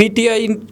PTI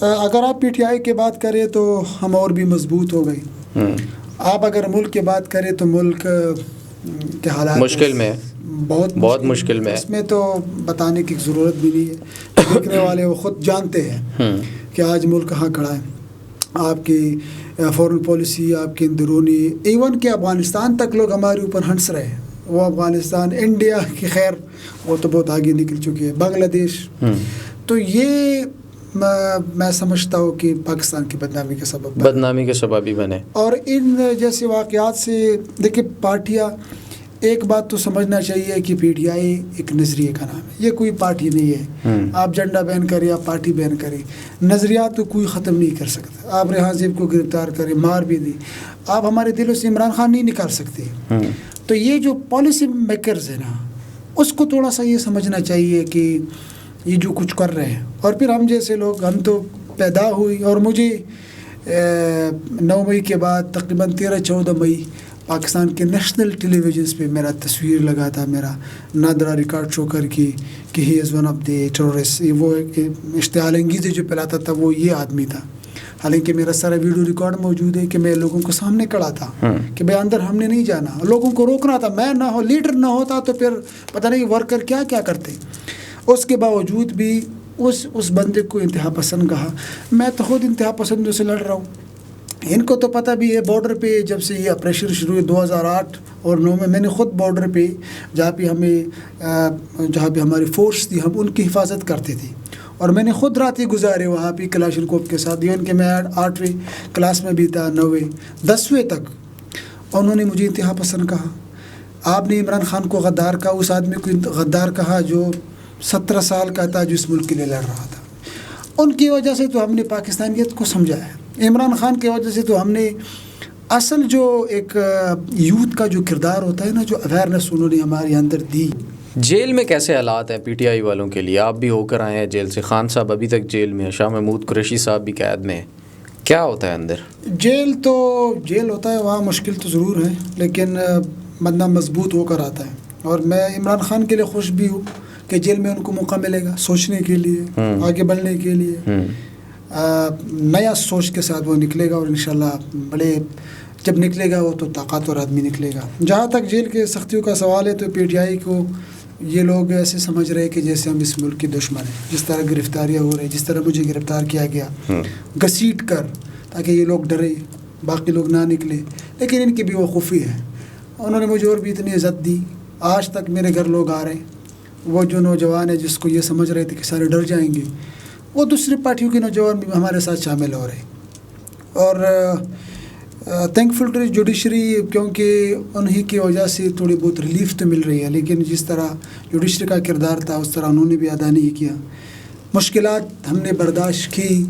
اگر آپ P T I کی بات کریں تو ہم اور بھی مضبوط ہو گئی. آپ اگر ملک کی بات کریں تو ملک کے حالات مشکل میں بہت مشکل میں. اس میں تو بتانے کی ضرورت بھی نہیں ہے. دیکھنے والے وہ خود جانتے ہیں کہ آج ملک کہاں کھڑا ہے. آپ کی فورن پالیسی, آپ کی اندرونی, ایون کہ افغانستان تک لوگ ہمارے اوپر ہنس رہے ہیں. وہ افغانستان, انڈیا کی خیر وہ تو بہت آگے نکل چکی ہے, بنگلہ دیش. تو یہ میں سمجھتا ہوں کہ پاکستان کی بدنامی کے سبب ہی بنے. اور ان جیسے واقعات سے دیکھیں پارٹیاں, ایک بات تو سمجھنا چاہیے کہ پی ٹی آئی ایک نظریے کا نام ہے, یہ کوئی پارٹی نہیں ہے. آپ جھنڈا بین کریں, آپ پارٹی بین کریں, نظریات تو کوئی ختم نہیں کر سکتا. آپ ریحان زیب کو گرفتار کریں, مار بھی دیں, آپ ہمارے دلوں سے عمران خان نہیں نکال سکتے. تو یہ جو پالیسی میکرز ہیں نا, اس کو تھوڑا سا یہ سمجھنا چاہیے کہ یہ جو کچھ کر رہے ہیں. اور پھر ہم جیسے لوگ, ہم تو پیدا ہوئی, اور مجھے 9 مئی کے بعد تقریباً 13-14 مئی پاکستان کے نیشنل ٹیلی ویژنس پہ میرا تصویر لگا تھا, میرا نادرا ریکارڈ شو کر کے کہ he is one of the terrorist. وہ اشتعال انگیزی جو پھیلاتا تھا وہ یہ آدمی تھا. حالانکہ میرا سارا ویڈیو ریکارڈ موجود ہے کہ میں لوگوں کو سامنے کھڑا تھا کہ بھائی اندر ہم نے نہیں جانا, لوگوں کو روکنا تھا. میں نہ ہو, لیڈر نہ ہوتا تو پھر پتہ نہیں ورکر کیا کیا کرتے. اس کے باوجود بھی اس بندے کو انتہا پسند کہا. میں تو خود انتہا پسندوں سے لڑ رہا ہوں. ان کو تو پتہ بھی ہے بارڈر پہ جب سے یہ آپریشن شروع ہوئے 2008 اور 9 میں نے خود بارڈر پہ جہاں پہ ہماری فورس تھی, ہم ان کی حفاظت کرتے تھے. اور میں نے خود راتیں گزارے وہاں پہ کلاشنکوف کے ساتھ. ایون کہ میں 8ویں کلاس میں بھی تھا, 9ویں 10ویں تک. انہوں نے مجھے انتہا پسند کہا. آپ نے عمران خان کو غدار کہا, اس آدمی کو غدار کہا جو 17 سال کا تھا, جو اس ملک کے لیے لڑ رہا تھا. ان کی وجہ سے تو ہم نے پاکستانیت کو سمجھا ہے. عمران خان کی وجہ سے تو ہم نے اصل جو ایک یوتھ کا جو کردار ہوتا ہے نا, جو اویئرنیس انہوں نے ہمارے اندر دی. جیل میں کیسے حالات ہیں پی ٹی آئی والوں کے لیے؟ آپ بھی ہو کر آئے ہیں جیل سے, خان صاحب ابھی تک جیل میں ہیں, شاہ محمود قریشی صاحب بھی قید میں ہیں. کیا ہوتا ہے اندر؟ جیل ہوتا ہے, وہاں مشکل تو ضرور ہے, لیکن بندہ مضبوط ہو کر آتا ہے. اور میں عمران خان کے لیے خوش بھی ہوں کہ جیل میں ان کو موقع ملے گا سوچنے کے لیے, آگے بڑھنے کے لیے. نیا سوچ کے ساتھ وہ نکلے گا, اور انشاءاللہ بڑے جب نکلے گا وہ تو طاقتور آدمی نکلے گا. جہاں تک جیل کے سختیوں کا سوال ہے تو پی ٹی آئی کو یہ لوگ ایسے سمجھ رہے کہ جیسے ہم اس ملک کے دشمن ہیں. جس طرح گرفتاریاں ہو رہی, جس طرح مجھے گرفتار کیا گیا گھسیٹ کر تاکہ یہ لوگ ڈرے, باقی لوگ نہ نکلے. لیکن ان کی بھی وقوفی ہے. انہوں نے مجھے اور بھی اتنی عزت دی. آج تک میرے گھر لوگ آ رہے ہیں. وہ جو نوجوان ہیں جس کو یہ سمجھ رہے تھے کہ سارے ڈر جائیں گے, وہ دوسری پارٹیوں کے نوجوان بھی ہمارے ساتھ شامل ہو رہے ہیں. اور تھینکفل ٹو جوڈیشری, کیونکہ انہی کی وجہ سے تھوڑی بہت ریلیف تو مل رہی ہے. لیکن جس طرح جوڈیشری کا کردار تھا اس طرح انہوں نے بھی ادا نہیں کیا. مشکلات ہم نے برداشت کی,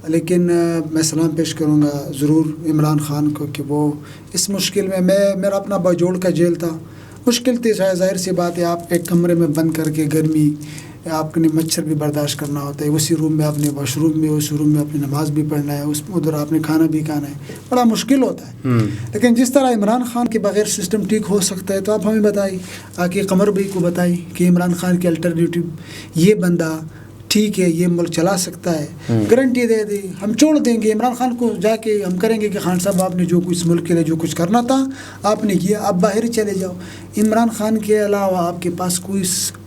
لیکن میں سلام پیش کروں گا ضرور عمران خان کو کہ وہ اس مشکل میں میرا اپنا باجوڑ کا جیل تھا, مشکل تھی. ظاہر سی بات ہے, آپ ایک کمرے میں بند کر کے گرمی, آپ نے مچھر بھی برداشت کرنا ہوتا ہے. اسی روم میں آپ نے واش روم میں, اسی روم میں اپنی نماز بھی پڑھنا ہے, ادھر آپ نے کھانا بھی کھانا ہے. بڑا مشکل ہوتا ہے. لیکن جس طرح عمران خان کے بغیر سسٹم ٹھیک ہو سکتا ہے, تو آپ ہمیں بتائیں, آ کے قمر بھائی کو بتائیں کہ عمران خان کے الٹرنیٹیو یہ بندہ ٹھیک ہے, یہ ملک چلا سکتا ہے, گارنٹی دے دیں, ہم چھوڑ دیں گے عمران خان کو. جا کے ہم کریں گے کہ خان صاحب آپ نے جو کچھ اس ملک کے لیے جو کچھ کرنا تھا آپ نے کیا, آپ باہر چلے جاؤ. عمران خان کے علاوہ آپ کے پاس کوئی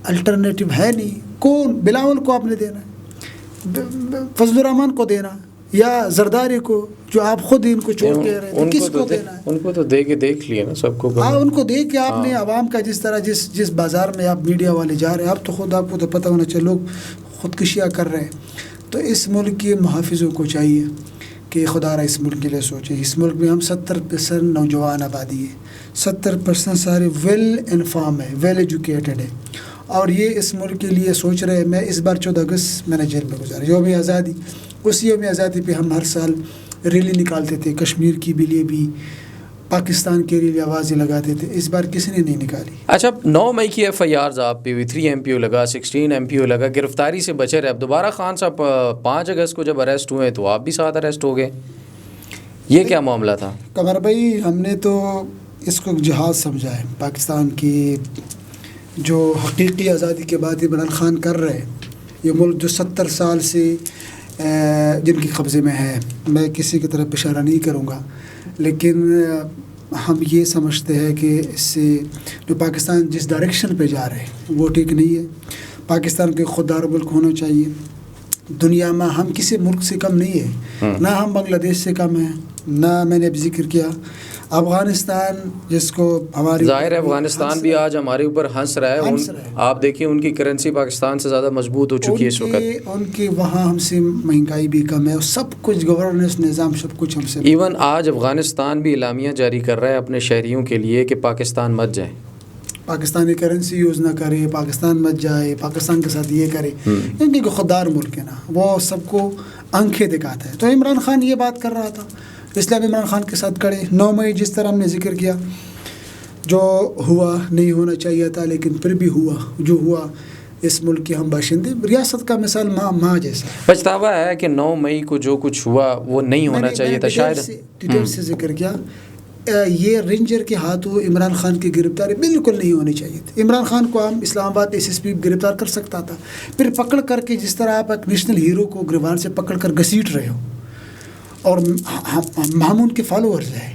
الٹرنیٹیو ہے نہیں. کون؟ بلاول کو آپ نے دینا ہے, فضل الرحمان کو دینا, یا زرداری کو, جو آپ خود ہی ان کو چھوڑ کے رہے ہیں, کس کو دینا ہے؟ ان کو تو دے کے دیکھ لیا نا سب کو. ہاں, ان کو دے کے آپ نے عوام کا جس طرح جس بازار میں آپ میڈیا والے جا رہے ہیں, آپ تو خود آپ کو تو پتہ ہونا چاہیے لوگ خودکشیاں کر رہے ہیں. تو اس ملک کے محافظوں کو چاہیے کہ خدا را اس ملک کے لیے سوچیں. اس ملک میں ہم 70% نوجوان آبادی ہے, 70% سارے ویل انفارم ہے, ویل ایجوکیٹڈ ہے, اور یہ اس ملک کے لیے سوچ رہے ہیں. میں اس بار 14 اگست میں نے جیل میں گزارا, یوم آزادی. اس یوم آزادی پہ ہم ہر سال ریلی نکالتے تھے, کشمیر کی لیے بھی, پاکستان کے لیے آوازیں لگاتے تھے. اس بار کسی نے نہیں نکالی. اچھا, 9 مئی کی FIRs آپ پہ ہوئی, 3 MPO لگا, 16 MPO لگا, گرفتاری سے بچے رہے. اب دوبارہ خان صاحب 5 اگست کو جب اریسٹ ہوئے تو آپ بھی ساتھ اریسٹ ہو گئے. یہ کیا معاملہ تھا؟ قمر بھائی, ہم نے تو اس کو جہاد سمجھا ہے. پاکستان کی جو حقیقی آزادی کے بعد عمران خان کر رہے ہیں, یہ ملک جو 70 سال سے جن کی قبضے میں ہے. میں کسی کی طرف اشارہ نہیں کروں گا, لیکن ہم یہ سمجھتے ہیں کہ اس سے جو پاکستان جس ڈائریکشن پہ جا رہے ہیں وہ ٹھیک نہیں ہے. پاکستان کے خوددار ملک ہونا چاہیے. دنیا میں ہم کسی ملک سے کم نہیں ہے, نہ ہم بنگلہ دیش سے کم ہیں, نہ میں نے اب ذکر کیا افغانستان جس کو ہماری ظاہر ہے افغانستان بھی آج ہمارے اوپر ہنس رہا ہے. آپ دیکھیں ان کی کرنسی پاکستان سے زیادہ مضبوط ہو چکی ہے اس وقت. ان کی وہاں ہم سے مہنگائی بھی کم ہے اور سب کچھ گورننس نظام سب کچھ ہم سے. ایون آج افغانستان بھی اعلامیہ جاری کر رہا ہے اپنے شہریوں کے لیے کہ پاکستان مت جائیں, پاکستانی کرنسی یوز نہ کرے, پاکستان مت جائے, پاکستان کے ساتھ یہ کرے. کیونکہ خوددار ملک ہے نا, وہ سب کو آنکھیں دکھاتا ہے. تو عمران خان یہ بات کر رہا تھا, اس لیے ہم عمران خان کے ساتھ کھڑے. 9 مئی جس طرح ہم نے ذکر کیا, جو ہوا نہیں ہونا چاہیے تھا لیکن پھر بھی ہوا جو ہوا. اس ملک کے ہم باشندے, ریاست کا مثال ماں جیسا. پچھتاوا ہے کہ 9 مئی کو جو کچھ ہوا وہ نہیں ہونا چاہیے تھا. شاید ڈیٹیل سے ذکر کیا, یہ رینجر کے ہاتھوں عمران خان کی گرفتاری بالکل نہیں ہونی چاہیے تھی. عمران خان کو ہم اسلام آباد SSP گرفتار کر سکتا تھا, پھر پکڑ کر کے جس طرح آپ ایک نیشنل ہیرو کو گریبان سے پکڑ کر گھسیٹ رہے ہو اور ہم ان کے فالوورز ہیں,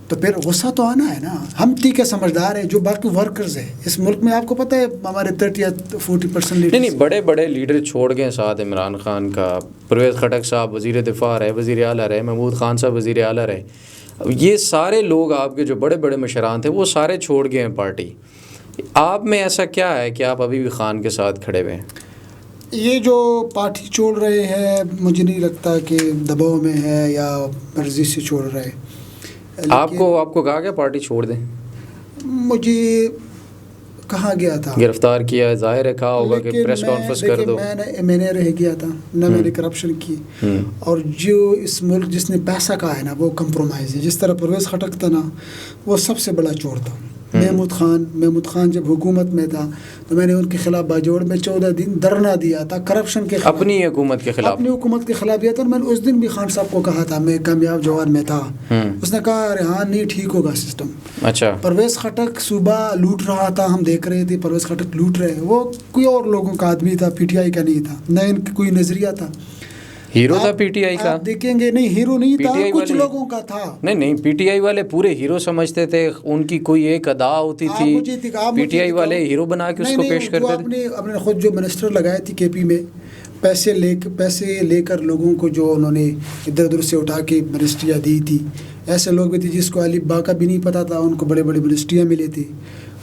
تو پھر غصہ تو آنا ہے نا. ہم ٹھیک ہے سمجھدار ہیں, جو باقی ورکرز ہیں اس ملک میں, آپ کو پتہ ہے ہمارے 30 یا 40% نہیں بڑے بڑے لیڈر چھوڑ گئے ساتھ عمران خان کا. پرویز خٹک صاحب وزیر دفاع رہے, وزیر اعلیٰ رہے, محمود خان صاحب وزیر اعلیٰ رہے. یہ سارے لوگ آپ کے جو بڑے بڑے مشران تھے وہ سارے چھوڑ گئے ہیں پارٹی. آپ میں ایسا کیا ہے کہ آپ ابھی بھی خان کے ساتھ کھڑے ہوئے ہیں؟ یہ جو پارٹی چھوڑ رہے ہیں مجھے نہیں لگتا کہ دباؤ میں ہے یا مرضی سے چھوڑ رہے. آپ کو کہا گیا پارٹی چھوڑ دیں؟ مجھے کہا گیا تھا, گرفتار کیا, ظاہر ہے کہا ہوگا کہ پریس کانفرنس کر دو. میں نے رہ گیا تھا نہ, میں نے کرپشن کی. اور جو اس ملک جس نے پیسہ کہا ہے نا وہ کمپرومائز ہے. جس طرح پرویز خٹک تھا نا, وہ سب سے بڑا چور تھا. محمود خان جب حکومت میں تھا تو میں نے ان کے خلاف باجوڑ میں 14 دن دھرنا دیا تھا کرپشن کے خلاف, اپنی حکومت کے خلاف دیا تھا. اور میں نے اس دن بھی خان صاحب کو کہا تھا, میں کامیاب جوان میں تھا. اس نے کہا ارے ہاں نہیں ٹھیک ہوگا سسٹم. اچھا, پرویز خٹک صوبہ لوٹ رہا تھا, ہم دیکھ رہے تھے پرویز خٹک لوٹ رہے. وہ کوئی اور لوگوں کا آدمی تھا, PTI کا نہیں تھا, نہ ان کا کوئی نظریہ تھا. ہیرو تھا PTI کا, آپ دیکھیں گے. نہیں ہیرو نہیں تھا, کچھ لوگوں کا تھا. نہیں PTI والے پورے ہیرو سمجھتے تھے, ان کی کوئی ایک ادا ہوتی تھی, PTI والے ہیرو بنا کے اس کو پیش کرتے تھے. آپ نے خود جو منسٹر لگائے تھے KP میں, پیسے لے کر لوگوں کو جو انہوں نے ادھر ادھر سے اٹھا کے منسٹریاں دی تھی. ایسے لوگ بھی تھے جس کو الف با کا بھی نہیں پتا تھا, ان کو بڑے بڑے منسٹریاں ملے تھے.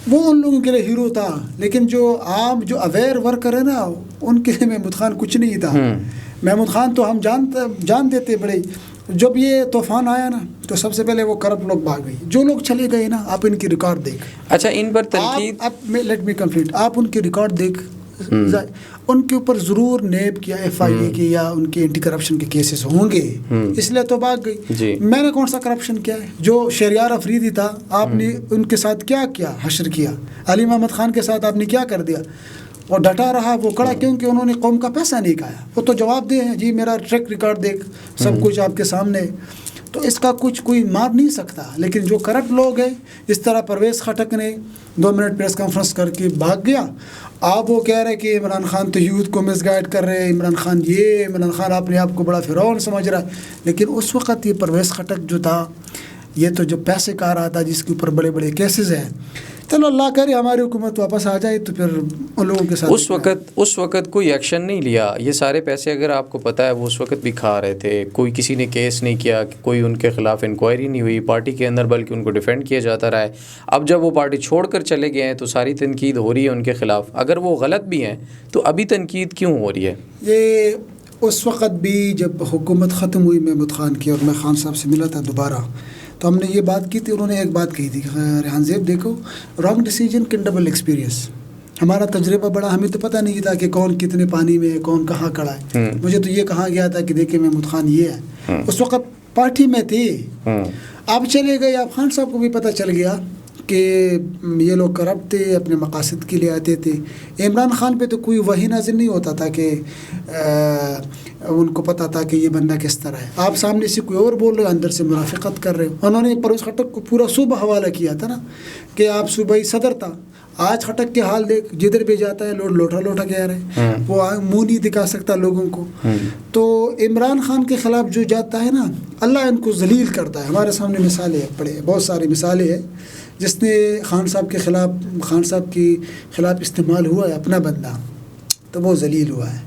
وہ ان لوگوں کے لیے ہیرو تھا. لیکن جو عام جو اویئر ورکر ہے نا, ان کے لیے محمود خان کچھ نہیں تھا. محمود خان تو ہم جان دیتے بڑے. جب یہ طوفان آیا نا تو سب سے پہلے وہ کرپٹ لوگ بھاگ گئے. جو لوگ چلے گئے نا, آپ ان کی ریکارڈ دیکھ. اچھا, ان پر تنقید, لیٹ می کمپلیٹ. آپ ان کی ریکارڈ دیکھ, ان کے اوپر ضرور نیب کیا, FIA کی یا ان کے اینٹی کرپشن کے کیسز ہوں گے, اس لیے تو بھاگ گئی. میں نے کون سا کرپشن کیا ہے؟ جو شہریار افریدی تھا, آپ نے ان کے ساتھ کیا حشر کیا. علی محمد خان کے ساتھ آپ نے کیا کر دیا؟ اور ڈٹا رہا وہ کڑا, کیونکہ انہوں نے قوم کا پیسہ نہیں کھایا. وہ تو جواب دے ہیں, جی میرا ٹریک ریکارڈ دیکھ, سب کچھ آپ کے سامنے. تو اس کا کچھ کوئی مار نہیں سکتا. لیکن جو کرپٹ لوگ ہیں, جس طرح پرویز خٹک نے 2 منٹ پریس کانفرنس کر کے بھاگ گیا. آپ وہ کہہ رہے کہ عمران خان تو یوتھ کو مس گائیڈ کر رہے ہیں, عمران خان اپنے آپ کو بڑا فرعون سمجھ رہا ہے. لیکن اس وقت یہ پرویز خٹک جو تھا, یہ تو جو پیسے کھا رہا تھا, جس کے اوپر بڑے بڑے کیسز ہیں. چلو اللہ کرے ہماری حکومت واپس آ جائے تو پھر ان لوگوں کے ساتھ اس وقت کوئی ایکشن نہیں لیا. یہ سارے پیسے اگر آپ کو پتہ ہے وہ اس وقت بھی کھا رہے تھے, کوئی کسی نے کیس نہیں کیا, کوئی ان کے خلاف انکوائری نہیں ہوئی پارٹی کے اندر, بلکہ ان کو ڈیفینڈ کیا جاتا رہا ہے. اب جب وہ پارٹی چھوڑ کر چلے گئے ہیں تو ساری تنقید ہو رہی ہے ان کے خلاف. اگر وہ غلط بھی ہیں تو ابھی تنقید کیوں ہو رہی ہے؟ یہ اس وقت بھی جب حکومت ختم ہوئی محمود خان کی, اور میں خان صاحب سے ملا تھا دوبارہ, تو ہم نے یہ بات کی تھی. انہوں نے ایک بات کہی تھی, ریحان زیب دیکھو, wrong decision can double experience. ہمارا تجربہ بڑا, ہمیں تو پتہ نہیں تھا کہ کون کتنے پانی میں ہے, کون کہاں کھڑا ہے. مجھے تو یہ کہا گیا تھا کہ دیکھیں محمود خان یہ ہے. اس وقت پارٹی میں تھے, آپ چلے گئے. آپ خان صاحب کو بھی پتہ چل گیا کہ یہ لوگ کرپٹ تھے, اپنے مقاصد کے لیے آتے تھے. عمران خان پہ تو کوئی وحی نازل نہیں ہوتا تھا کہ ان کو پتہ تھا کہ یہ بندہ کس طرح ہے. آپ سامنے سے کوئی اور بول رہے, اندر سے مرافقت کر رہے. انہوں نے پرویز خٹک کو پورا صوبہ حوالہ کیا تھا نا, کہ آپ صوبائی صدر تھا, آج خٹک کے حال دیکھ, جدھر بھی جاتا ہے لوگ لوٹا لوٹا کہہ رہے ہیں, وہ منہ نہیں دکھا سکتا لوگوں کو. تو عمران خان کے خلاف جو جاتا ہے نا, اللہ ان کو ذلیل کرتا ہے. ہمارے سامنے مثالیں پڑے, بہت ساری مثالیں ہیں جس نے خان صاحب کے خلاف استعمال ہوا ہے اپنا بندہ, تو وہ ذلیل ہوا ہے.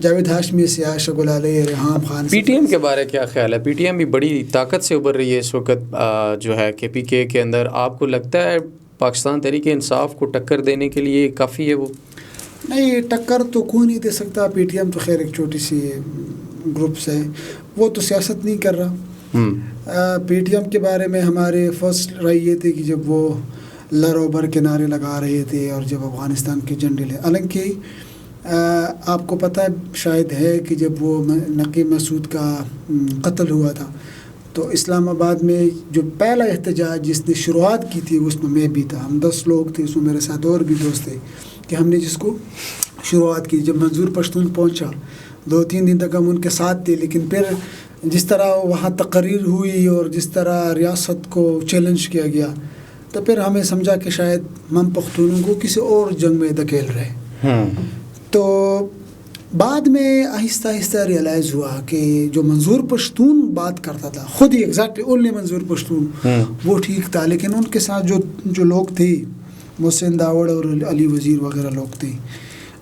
جاوید ہاشمی سے Ayesha Gulalai, Reham Khan. P T M کے بارے کیا خیال ہے؟ پی ٹی ایم بھی بڑی طاقت سے ابھر رہی ہے اس وقت جو ہے کے پی کے اندر. آپ کو لگتا ہے پاکستان تحریک انصاف کو ٹکر دینے کے لیے کافی ہے وہ؟ نہیں, ٹکر تو کوئی نہیں دے سکتا. پی ٹی ایم تو خیر ایک چھوٹی سی گروپس ہے, وہ تو سیاست نہیں کر رہا. پی ٹی ایم کے بارے میں ہمارے فرسٹ رائے یہ تھی کہ جب وہ لروبر کے نعرے لگا رہے تھے اور جب افغانستان کے جھنڈے لے, حالانکہ آپ کو پتہ شاید ہے کہ جب وہ نقیب مسعود کا قتل ہوا تھا تو اسلام آباد میں جو پہلا احتجاج جس نے شروعات کی تھی اس میں بھی تھا. ہم 10 لوگ تھے, اس میں میرے ساتھ اور بھی دوست تھے, کہ ہم نے جس کو شروعات کی. جب منظور پشتون پہنچا 2-3 دن تک ہم ان کے ساتھ تھے, لیکن پھر جس طرح وہاں تقریر ہوئی اور جس طرح ریاست کو چیلنج کیا گیا, تو پھر ہمیں سمجھا کہ شاید ہم پختونوں کو کسی اور جنگ میں دھکیل رہے. تو بعد میں آہستہ آہستہ ریئلائز ہوا کہ جو منظور پشتون بات کرتا تھا, خود ہی ایگزیکٹلی اونلی منظور پشتون, وہ ٹھیک تھا, لیکن ان کے ساتھ جو لوگ تھے, محسن داوڑ اور علی وزیر وغیرہ لوگ تھے,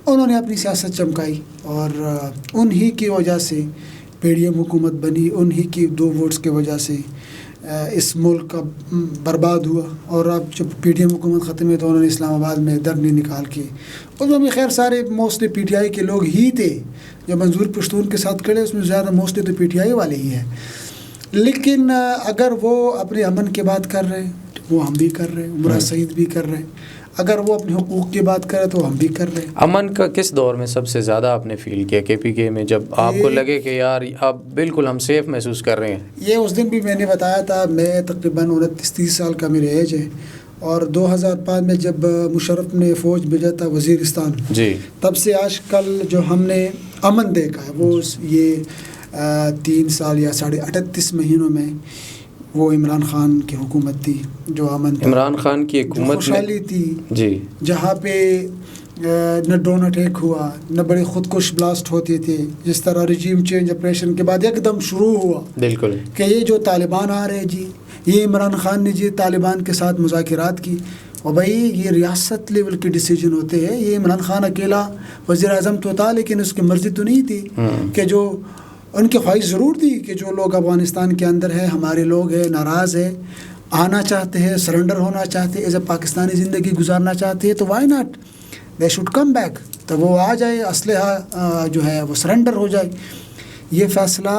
انہوں نے اپنی سیاست چمکائی اور انہی کی وجہ سے پی ڈی ایم حکومت بنی. انہی کی 2 ووٹس کی وجہ سے اس ملک کا برباد ہوا. اور اب جب پی ٹی ایم حکومت ختم ہوئی تو انہوں نے اسلام آباد میں دھرنے نکال کے, اس میں بھی خیر سارے موسٹلی پی ٹی آئی کے لوگ ہی تھے جو منظور پشتون کے ساتھ کھڑے, اس میں زیادہ موسٹلی تو پی ٹی آئی والے ہی ہیں. لیکن اگر وہ اپنے امن کی بات کر رہے ہیں وہ ہم بھی کر رہے ہیں, عمرہ سعید بھی کر رہے ہیں. اگر وہ اپنے حقوق کی بات کرے تو ہم بھی کر رہے ہیں. امن کا کس دور میں سب سے زیادہ آپ نے فیل کیا کے پی کے میں, جب آپ کو لگے کہ یار اب بالکل ہم سیف محسوس کر رہے ہیں؟ یہ اس دن بھی میں نے بتایا تھا, میں تقریباً 29-30 سال کا میرے ایج ہے, اور 2005 میں جب مشرف نے فوج بھیجا تھا وزیرستان, جی, تب سے آج کل جو ہم نے امن دیکھا ہے وہ یہ 3 سال یا 38 مہینوں میں وہ عمران خان کی حکومت تھی, جو امن تھا, عمران خان کی حکومت خوشحالی تھی, جی, جہاں پہ نہ ڈرون اٹیک ہوا, نہ بڑے خودکش بلاسٹ ہوتے تھے, جس طرح رجیم چینج آپریشن کے بعد ایک دم شروع ہوا. بالکل, کہ یہ جو طالبان آ رہے جی, یہ عمران خان نے جی طالبان کے ساتھ مذاکرات کی, اور بھائی یہ ریاست لیول کے ڈیسیجن ہوتے ہیں. یہ عمران خان اکیلا وزیر اعظم تو تھا, لیکن اس کی مرضی تو نہیں تھی کہ جو ان کی خواہش ضرور تھی کہ جو لوگ افغانستان کے اندر ہے, ہمارے لوگ ہیں, ناراض ہے, آنا چاہتے ہیں, سرنڈر ہونا چاہتے ہیں, ایز اے پاکستانی زندگی گزارنا چاہتے ہیں, تو why not, they should come back. تو وہ آ جائے, اسلحہ جو ہے وہ سرنڈر ہو جائے. یہ فیصلہ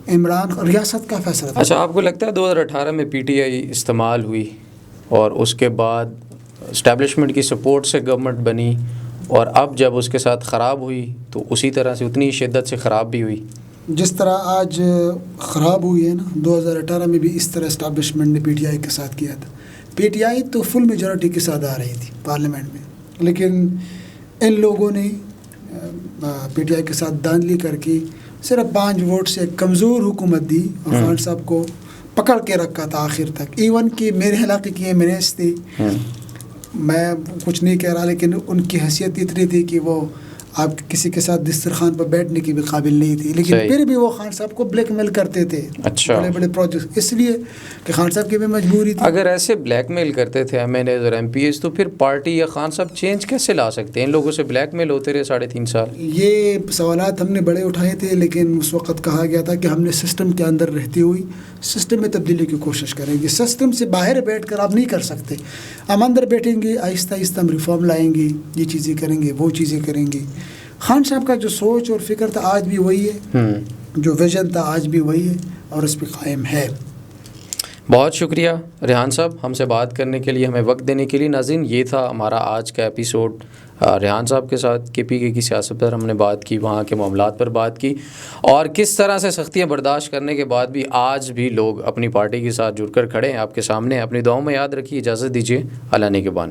عمران ریاست کا فیصلہ تھا. اچھا, آپ کو لگتا ہے 2018 میں پی ٹی آئی استعمال ہوئی اور اس کے بعد اسٹیبلشمنٹ کی سپورٹ سے گورنمنٹ بنی, اور اب جب اس کے ساتھ خراب ہوئی تو اسی طرح سے اتنی شدت سے خراب بھی ہوئی؟ جس طرح آج خراب ہوئی ہے نا, 2018 میں بھی اس طرح اسٹیبلشمنٹ نے پی ٹی آئی کے ساتھ کیا تھا. پی ٹی آئی تو فل میجورٹی کے ساتھ آ رہی تھی پارلیمنٹ میں, لیکن ان لوگوں نے پی ٹی آئی کے ساتھ دھاندلی کر کے صرف 5 ووٹ سے کمزور حکومت دی, اور خان صاحب کو پکڑ کے رکھا تھا آخر تک. ایون کہ میرے علاقے کی ایمنیس تھی, میں کچھ نہیں کہہ رہا, لیکن ان کی حیثیت اتنی تھی کہ وہ آپ کسی کے ساتھ دسترخوان پر بیٹھنے کی بھی قابل نہیں تھی, لیکن پھر بھی وہ خان صاحب کو بلیک میل کرتے تھے. اچھا, بڑے بڑے پروجیکٹ, اس لیے کہ خان صاحب کی بھی مجبوری تھی. اگر ایسے بلیک میل کرتے تھے ایم این ایز اور ایم پی ایز, تو پھر پارٹی یا خان صاحب چینج کیسے لا سکتے ہیں؟ ان لوگوں سے بلیک میل ہوتے رہے 3.5 سال. یہ سوالات ہم نے بڑے اٹھائے تھے, لیکن اس وقت کہا گیا تھا کہ ہم نے سسٹم کے اندر رہتی ہوئی سسٹم میں تبدیلی کی کوشش کریں گے. سسٹم سے باہر بیٹھ کر آپ نہیں کر سکتے, ہم اندر بیٹھیں گے, آہستہ آہستہ ہم ریفارم لائیں گے, یہ چیزیں کریں گے, وہ چیزیں کریں گے. خان صاحب کا جو سوچ اور فکر تھا آج بھی وہی ہے, جو ویژن تھا آج بھی وہی ہے, اور اس پہ قائم ہے. بہت شکریہ ریحان صاحب ہم سے بات کرنے کے لیے, ہمیں وقت دینے کے لیے. ناظرین, یہ تھا ہمارا آج کا ایپیسوڈ. ریحان صاحب کے ساتھ کے پی کے کی سیاست پر ہم نے بات کی, وہاں کے معاملات پر بات کی, اور کس طرح سے سختیاں برداشت کرنے کے بعد بھی آج بھی لوگ اپنی پارٹی کے ساتھ جڑ کر کھڑے ہیں آپ کے سامنے. اپنی دعاؤں میں یاد رکھیے. اجازت دیجیے. اللہ نگہبان.